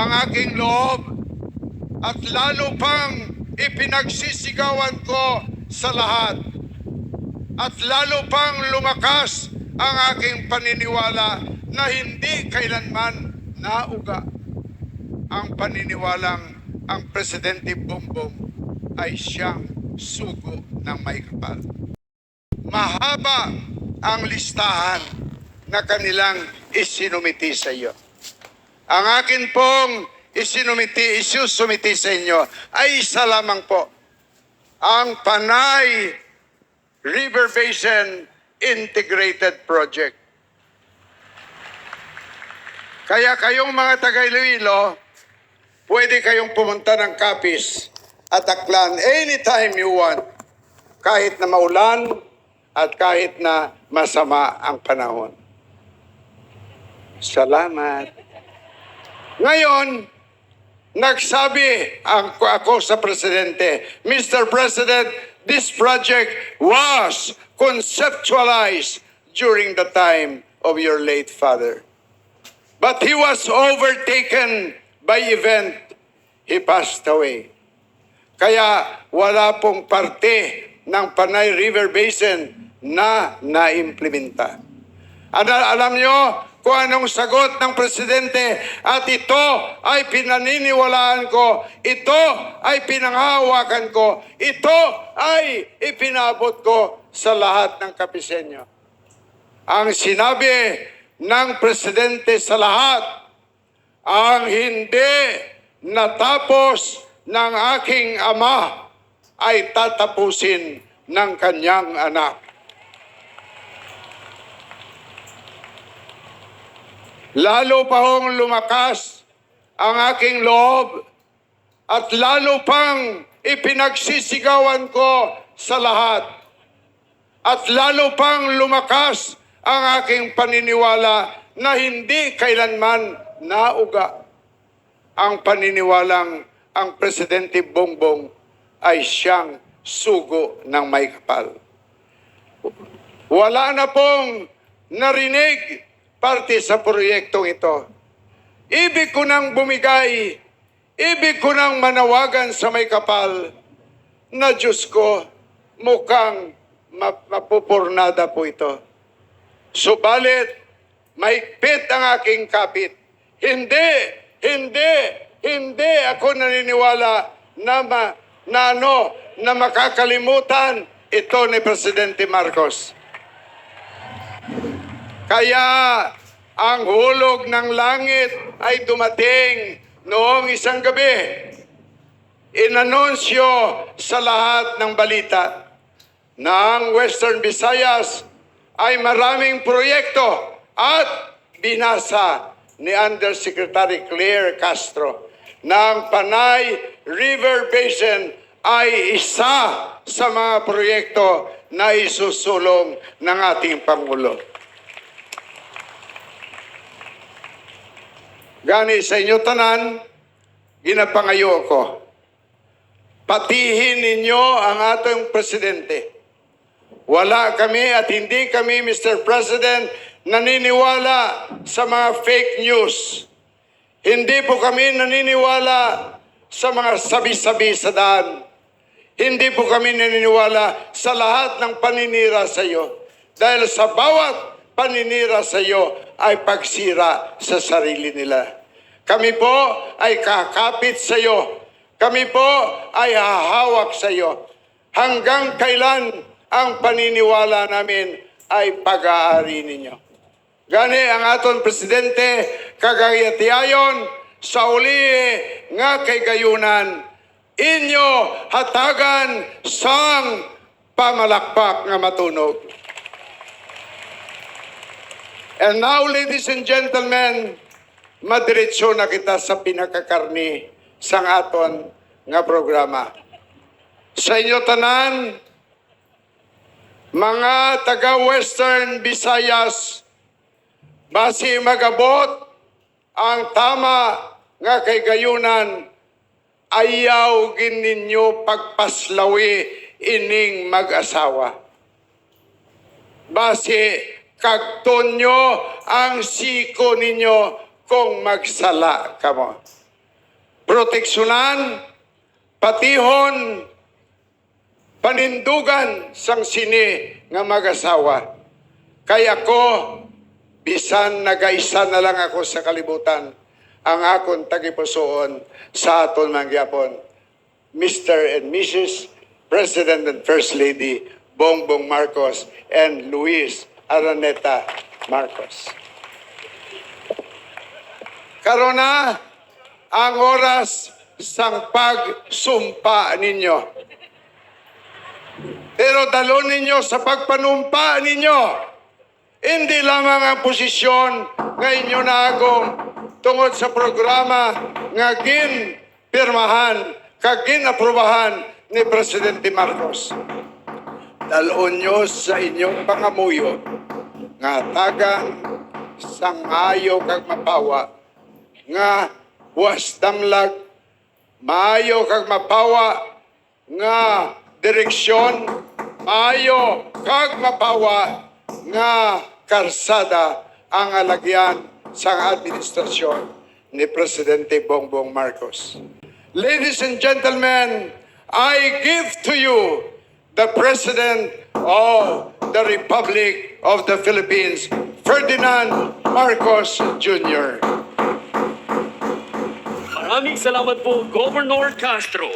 ang aking loob at lalo pang ipinagsisigawan ko sa lahat at lalo pang lumakas ang aking paniniwala na hindi kailanman nauga ang paniniwalang ang Presidente Bongbong ay siyang sugo ng may kapal. Mahaba ang listahan na kanilang isinumiti sa iyo. Ang akin pong isusumiti sa inyo ay isa lamang po, ang Panay River Basin Integrated Project. Kaya kayong mga taga-Iloilo, pwede kayong pumunta ng Capiz at Aklan anytime you want, kahit na maulan at kahit na masama ang panahon. Salamat. Ngayon, nagsabi ako sa Presidente, Mr. President, this project was conceptualized during the time of your late father. But he was overtaken by event. He passed away. Kaya wala pong parte ng Panay River Basin na naimplementa. Alam nyo kung anong sagot ng Presidente at ito ay pinaniniwalaan ko, ito ay pinanghahawakan ko, ito ay ipinabot ko sa lahat ng Kapiseño. Ang sinabi ng Presidente sa lahat, ang hindi natapos ng aking ama ay tatapusin ng kanyang anak. Lalo pa hong lumakas ang aking loob at lalo pang ipinagsisigawan ko sa lahat at lalo pang lumakas ang aking paniniwala na hindi kailanman nauga ang paniniwalang ang Presidente Bongbong ay siyang sugo ng may kapal. Wala na pong narinig parte sa proyektong ito. Ibig ko nang bumigay, ibig ko nang manawagan sa may kapal na Diyos ko, mukhang mapupurnada po ito. Subalit, mahigpit ang aking kapit. Hindi ako naniniwala na makakalimutan ito ni Presidente Marcos. Kaya ang hulog ng langit ay dumating noong isang gabi. Inanunsyo sa lahat ng balita na ang Western Visayas ay maraming proyekto at binasa ni Undersecretary Claire Castro na ang Panay River Basin ay isa sa mga proyekto na isusulong ng ating Pangulo. Gani sa inyo tanan, ginapangayo ko. Patihin ninyo ang ating Presidente. Wala kami at hindi kami, Mr. President, naniniwala sa mga fake news. Hindi po kami naniniwala sa mga sabi-sabi sa daan. Hindi po kami naniniwala sa lahat ng paninira sa iyo. Dahil sa bawat paninira sa iyo ay pagsira sa sarili nila. Kami po ay kakapit sa iyo. Kami po ay hahawak sa iyo. Hanggang kailan ang paniniwala namin ay pag-aari ninyo. Gani ang aton Presidente kagayatiayon sa uli nga kay gayunan inyo hatagan sang pamalakpak nga matunog. And now, ladies and gentlemen, madiretso na kita sa pinakakarni sang aton nga programa. Sa inyo tanan, mga taga-Western Visayas, basi magabot ang tama nga kay gayunan, ayaw gin ninyo pagpaslawi ining mag-asawa. Basi kagton nyo ang siko ninyo kung magsala kamo. proteksyonan, patihon, panindugan sang sini nga mag-asawa. Kaya ko, bisan nagaisa na lang ako sa kalibutan, ang akong tagipusoon sa aton mangyapon, Mr. and Mrs. President and First Lady Bongbong Marcos and Luis Araneta Marcos. Karon na ang oras sang pagsumpa ninyo. Pero dalon ninyo sa pagpanumpa ninyo. Hindi lamang ang posisyon nga inyo naagong tungod sa programa nga ginpirmahan, kag ginaprubahan ni Presidente Marcos. Dalon nyo sa inyong pangamuyo nga tagang sangayo kag mapawa nga was damlag, maayo kag mapawa nga direksyon, maayo kag mapawa nga karsada ang alagyan sa administrasyon ni Presidente Bongbong Marcos. Ladies and gentlemen, I give to you the President of the Republic of the Philippines, Ferdinand Marcos Jr. Maraming salamat po, Governor Castro.